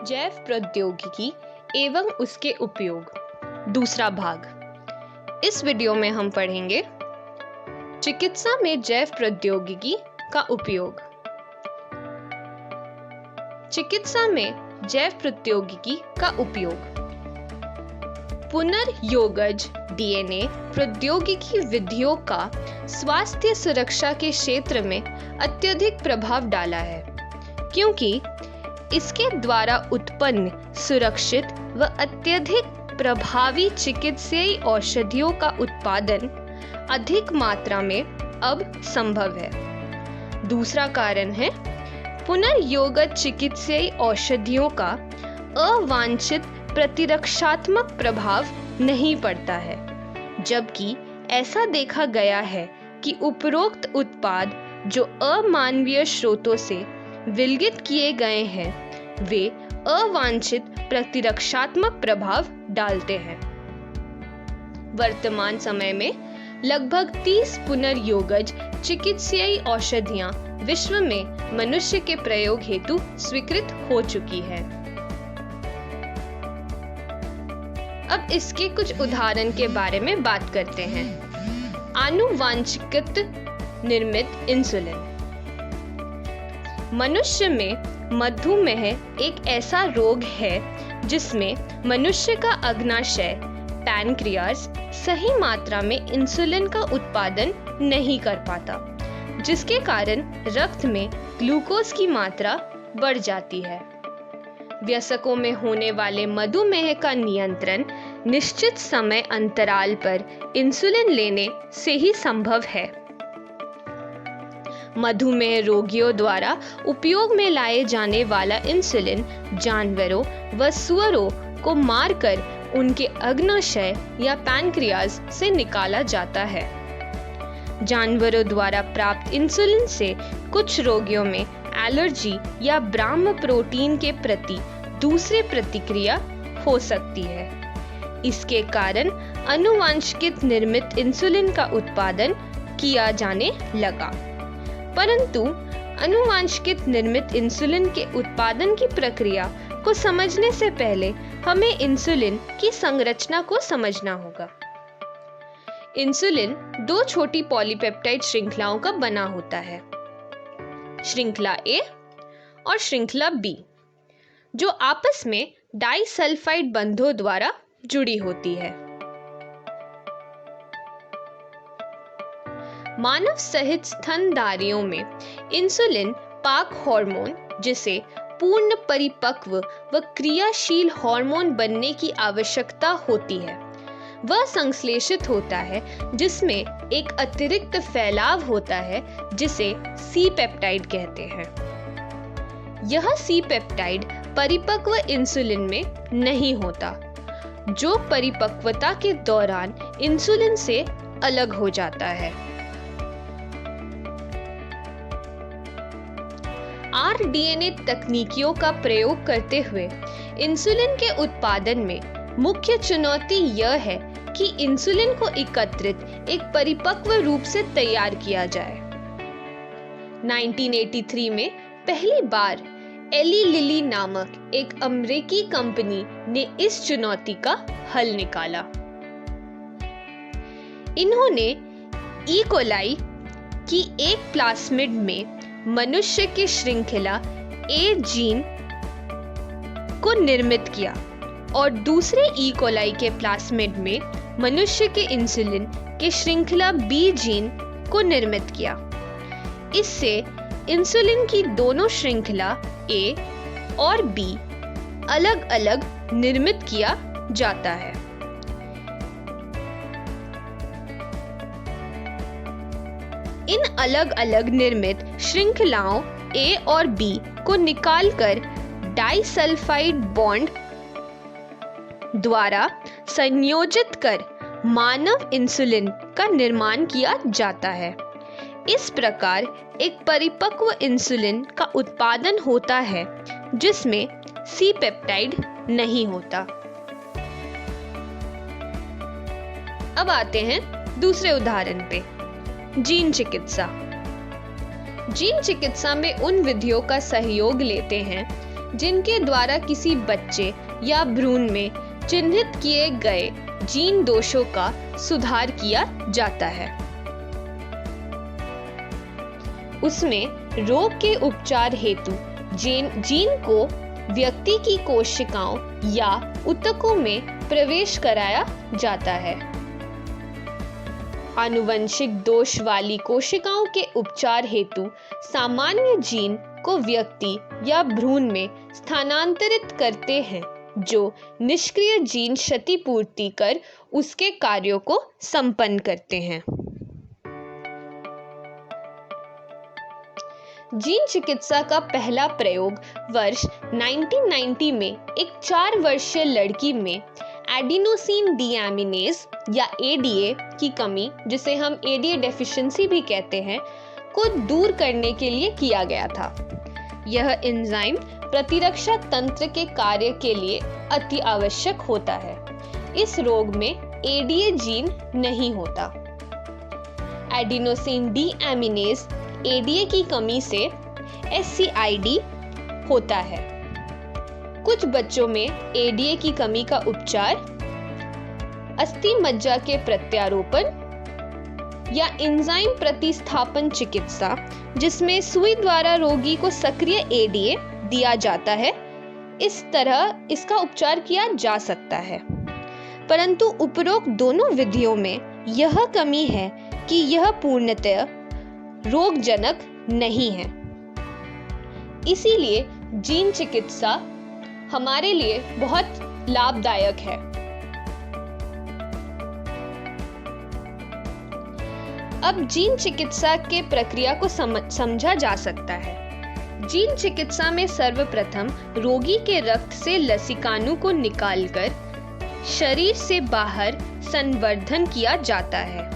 जैव प्रौद्योगिकी एवं उसके उपयोग, दूसरा भाग। इस वीडियो में हम पढ़ेंगे चिकित्सा में जैव प्रौद्योगिकी का उपयोग। चिकित्सा में जैव प्रौद्योगिकी का उपयोग। पुनर्योगज डीएनए प्रौद्योगिकी विधियों का स्वास्थ्य सुरक्षा के क्षेत्र में अत्यधिक प्रभाव डाला है, क्योंकि इसके द्वारा उत्पन्न सुरक्षित व अत्यधिक प्रभावी चिकित्सीय औषधियों का उत्पादन अधिक मात्रा में अब संभव है। दूसरा कारण है पुनर्योगज चिकित्सीय औषधियों का अवांछित प्रतिरक्षात्मक प्रभाव नहीं पड़ता है, जबकि ऐसा देखा गया है कि उपरोक्त उत्पाद जो अमानवीय स्रोतों से विलगित किए गए हैं वे अवांछित प्रतिरक्षात्मक प्रभाव डालते हैं। वर्तमान समय में लगभग 30 पुनर्योगज चिकित्सीय औषधियां विश्व में मनुष्य के प्रयोग हेतु स्वीकृत हो चुकी है। अब इसके कुछ उदाहरण के बारे में बात करते हैं। आनुवांशिक निर्मित इंसुलिन। मनुष्य में मधुमेह एक ऐसा रोग है जिसमें मनुष्य का अग्नाशय पैनक्रियाज सही मात्रा में इंसुलिन का उत्पादन नहीं कर पाता, जिसके कारण रक्त में ग्लूकोज की मात्रा बढ़ जाती है। वयस्कों में होने वाले मधुमेह का नियंत्रण निश्चित समय अंतराल पर इंसुलिन लेने से ही संभव है। मधुमेह रोगियों द्वारा उपयोग में लाए जाने वाला इंसुलिन जानवरों व सुअरों को मारकर उनके अग्नाशय या पैनक्रियाज से निकाला जाता है। जानवरों द्वारा प्राप्त इंसुलिन से कुछ रोगियों में एलर्जी या ब्राह्म प्रोटीन के प्रति दूसरी प्रतिक्रिया हो सकती है। इसके कारण आनुवांशिक निर्मित इंसुलिन का उत्पादन किया जाने लगा। परंतु आनुवांशिक निर्मित इंसुलिन के उत्पादन की प्रक्रिया को समझने से पहले हमें इंसुलिन की संरचना को समझना होगा। इंसुलिन 2 छोटी पॉलीपेप्टाइड श्रृंखलाओं का बना होता है, श्रृंखला ए और श्रृंखला बी, जो आपस में डाइसल्फाइड बंधों द्वारा जुड़ी होती है। मानव सहित स्तनधारियों में इंसुलिन पाक हार्मोन, जिसे पूर्ण परिपक्व व क्रियाशील हार्मोन बनने की आवश्यकता होती है, वह संश्लेषित होता है, जिसमें एक अतिरिक्त फैलाव होता है जिसे सी पेप्टाइड कहते हैं। यह सी पेप्टाइड परिपक्व इंसुलिन में नहीं होता, जो परिपक्वता के दौरान इंसुलिन से अलग हो जाता है। आरडीएनए तकनीकियों का प्रयोग करते हुए इंसुलिन के उत्पादन में मुख्य चुनौती यह है कि इंसुलिन को एकत्रित एक परिपक्व रूप से तैयार किया जाए। 1983 में पहली बार एली लिली नामक एक अमेरिकी कंपनी ने इस चुनौती का हल निकाला। इन्होंने ई कोलाई की एक प्लास्मिड में मनुष्य की श्रृंखला ए जीन को निर्मित किया और दूसरे ई कोलाई के प्लास्मिड में मनुष्य के इंसुलिन के श्रृंखला बी जीन को निर्मित किया। इससे इंसुलिन की दोनों श्रृंखला ए और बी अलग अलग निर्मित किया जाता है। इन अलग अलग निर्मित श्रृंखलाओं ए और बी को निकालकर डाइसल्फाइड बॉन्ड द्वारा संयोजित कर मानव इंसुलिन का निर्माण किया जाता है। इस प्रकार एक परिपक्व इंसुलिन का उत्पादन होता है जिसमें सी पेप्टाइड नहीं होता। अब आते हैं दूसरे उदाहरण पे, जीन चिकित्सा। जीन चिकित्सा में उन विधियों का सहयोग लेते हैं जिनके द्वारा किसी बच्चे या भ्रूण में चिन्हित किए गए जीन दोषों का सुधार किया जाता है। उसमें रोग के उपचार हेतु जीन को व्यक्ति की कोशिकाओं या ऊतकों में प्रवेश कराया जाता है। आनुवंशिक दोष वाली कोशिकाओं के उपचार हेतु सामान्य जीन को व्यक्ति या भ्रूण में स्थानांतरित करते हैं, जो निष्क्रिय जीन क्षतिपूर्ति कर उसके कार्यों को संपन्न करते हैं। जीन चिकित्सा का पहला प्रयोग वर्ष 1990 में एक 4 वर्षीय लड़की में एडिनोसिन डीएमिनेज या एडीए की कमी, जिसे हम एडीए डेफिशिएंसी भी कहते हैं, को दूर करने के लिए किया गया था। यह एंजाइम प्रतिरक्षा तंत्र के कार्य के लिए अति आवश्यक होता है। इस रोग में एडीए जीन नहीं होता। एडिनोसिन डीएमिनेज एडीए की कमी से एससीआईडी होता है। कुछ बच्चों में एडीए की कमी का उपचार अस्थि मज्जा के प्रत्यारोपण या एंजाइम प्रतिस्थापन चिकित्सा, जिसमें सुई द्वारा रोगी को सक्रिय एडीए दिया जाता है, इस तरह इसका उपचार किया जा सकता है। परंतु उपरोक्त दोनों विधियों में यह कमी है कि यह पूर्णतः रोगजनक नहीं है। इसीलिए जीन चिकित्सा हमारे लिए बहुत लाभदायक है। अब जीन चिकित्सा के प्रक्रिया को समझा जा सकता है। जीन चिकित्सा में सर्वप्रथम रोगी के रक्त से लसिकाणु को निकालकर शरीर से बाहर संवर्धन किया जाता है।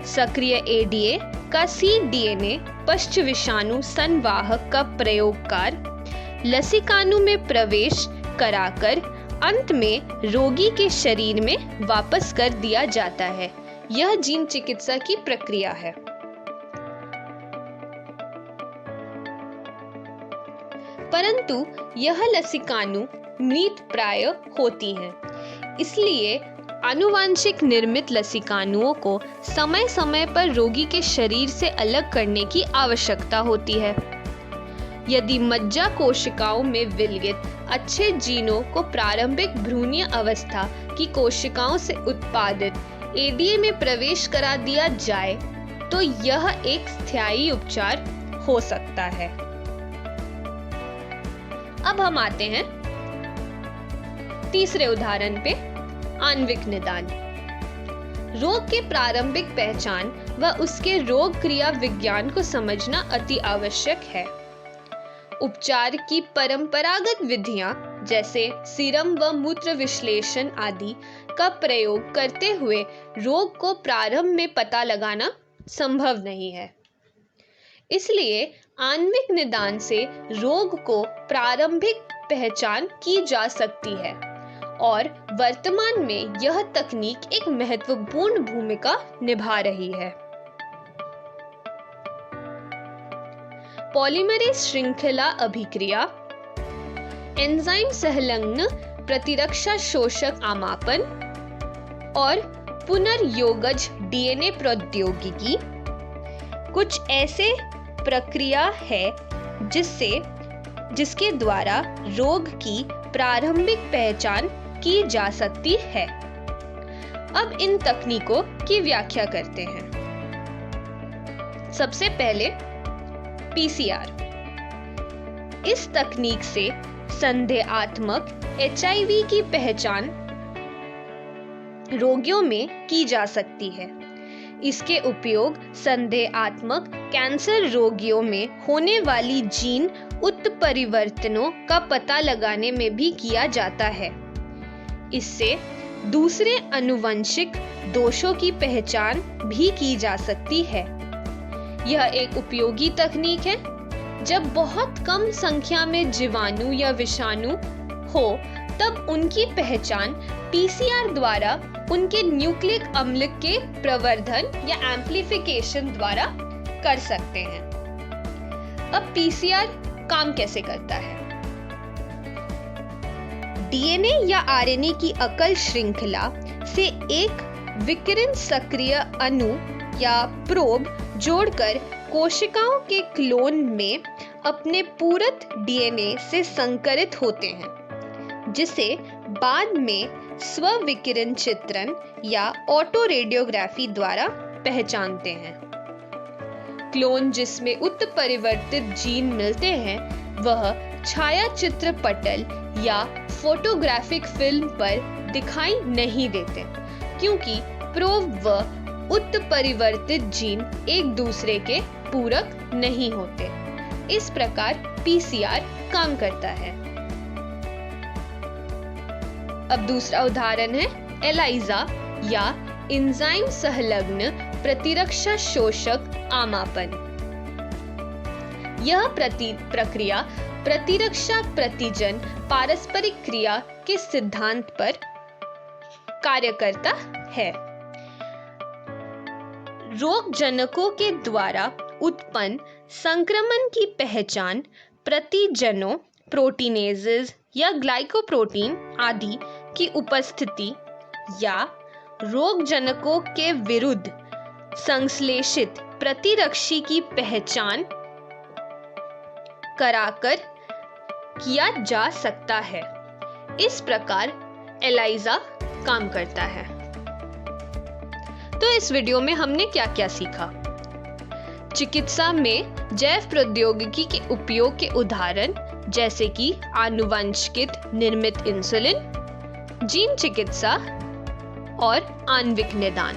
सक्रिय एडीए का cDNA पश्च विषाणु संवाहक का प्रयोगकार लसिकाणु में प्रवेश कराकर अंत में रोगी के शरीर में वापस कर दिया जाता है। यह जीन चिकित्सा की प्रक्रिया है। परंतु यह लसिकाणु मृतप्राय होती हैं, इसलिए आनुवांशिक निर्मित लसिकाणुओं को समय समय पर रोगी के शरीर से अलग करने की आवश्यकता होती है। यदि मज्जा कोशिकाओं में विलगित अच्छे जीनों को प्रारंभिक भ्रूणीय अवस्था की कोशिकाओं से उत्पादित एडीए में प्रवेश करा दिया जाए तो यह एक स्थायी उपचार हो सकता है। अब हम आते हैं तीसरे उदाहरण पे, आणविक निदान। रोग के प्रारंभिक पहचान व उसके रोग क्रिया विज्ञान को समझना अति आवश्यक है। उपचार की परंपरागत विधियां जैसे सीरम व मूत्र विश्लेषण आदि का प्रयोग करते हुए रोग को प्रारंभ में पता लगाना संभव नहीं है। इसलिए आणविक निदान से रोग को प्रारंभिक पहचान की जा सकती है और वर्तमान में यह तकनीक एक महत्वपूर्ण भूमिका निभा रही है। पॉलीमरेज श्रृंखला अभिक्रिया, एंजाइम संलग्न प्रतिरक्षा शोषक आमापन और पुनर्योगज डीएनए प्रौद्योगिकी कुछ ऐसे प्रक्रिया है जिसके द्वारा रोग की प्रारंभिक पहचान की जा सकती है। अब इन तकनीकों की व्याख्या करते हैं। सबसे पहले पीसीआर। इस तकनीक से संदेहात्मक एचआईवी की पहचान रोगियों में की जा सकती है। इसके उपयोग संदेहात्मक कैंसर रोगियों में होने वाली जीन उत्परिवर्तनों का पता लगाने में भी किया जाता है। इससे दूसरे आनुवंशिक दोषों की पहचान भी की जा सकती है। यह एक उपयोगी तकनीक है। जब बहुत कम संख्या में जीवाणु या विषाणु हो तब उनकी पहचान पीसीआर द्वारा उनके न्यूक्लिक अम्ल के प्रवर्धन या एम्प्लीफिकेशन द्वारा कर सकते हैं। अब पीसीआर काम कैसे करता है? डीएनए या आरएनए की एकल श्रृंखला से एक विकिरण सक्रिय अणु या प्रोब जोड़कर कोशिकाओं के क्लोन में अपने पूरक डीएनए से संकरित होते हैं, जिसे बाद में स्व-विकिरण चित्रण या ऑटो रेडियोग्राफी द्वारा पहचानते हैं। क्लोन जिसमें उत्परिवर्तित जीन मिलते हैं वह छायाचित्र पटल या फोटोग्राफिक फिल्म पर दिखाई नहीं देते, क्योंकि प्रोब व उत्परिवर्तित जीन एक दूसरे के पूरक नहीं होते। इस प्रकार पीसीआर काम करता है। अब दूसरा उदाहरण है एलाइजा या एंजाइम संलग्न प्रतिरक्षा शोषक आमापन। यह प्रक्रिया प्रतिरक्षा प्रतिजन पारस्परिक क्रिया के सिद्धांत पर कार्य करता है। रोगजनकों के द्वारा उत्पन्न संक्रमण की पहचान प्रतिजनों, प्रोटीनेजेस या ग्लाइकोप्रोटीन आदि की उपस्थिति या रोगजनकों के विरुद्ध संश्लेषित प्रतिरक्षी की पहचान कराकर किया जा सकता है। इस प्रकार एलाइजा काम करता है। तो इस वीडियो में हमने क्या क्या सीखा? चिकित्सा में जैव प्रौद्योगिकी के उपयोग के उदाहरण जैसे कि आनुवंशिक निर्मित इंसुलिन, जीन चिकित्सा और आणविक निदान।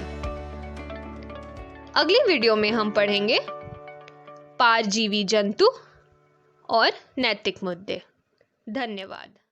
अगली वीडियो में हम पढ़ेंगे परजीवी जंतु और नैतिक मुद्दे। धन्यवाद।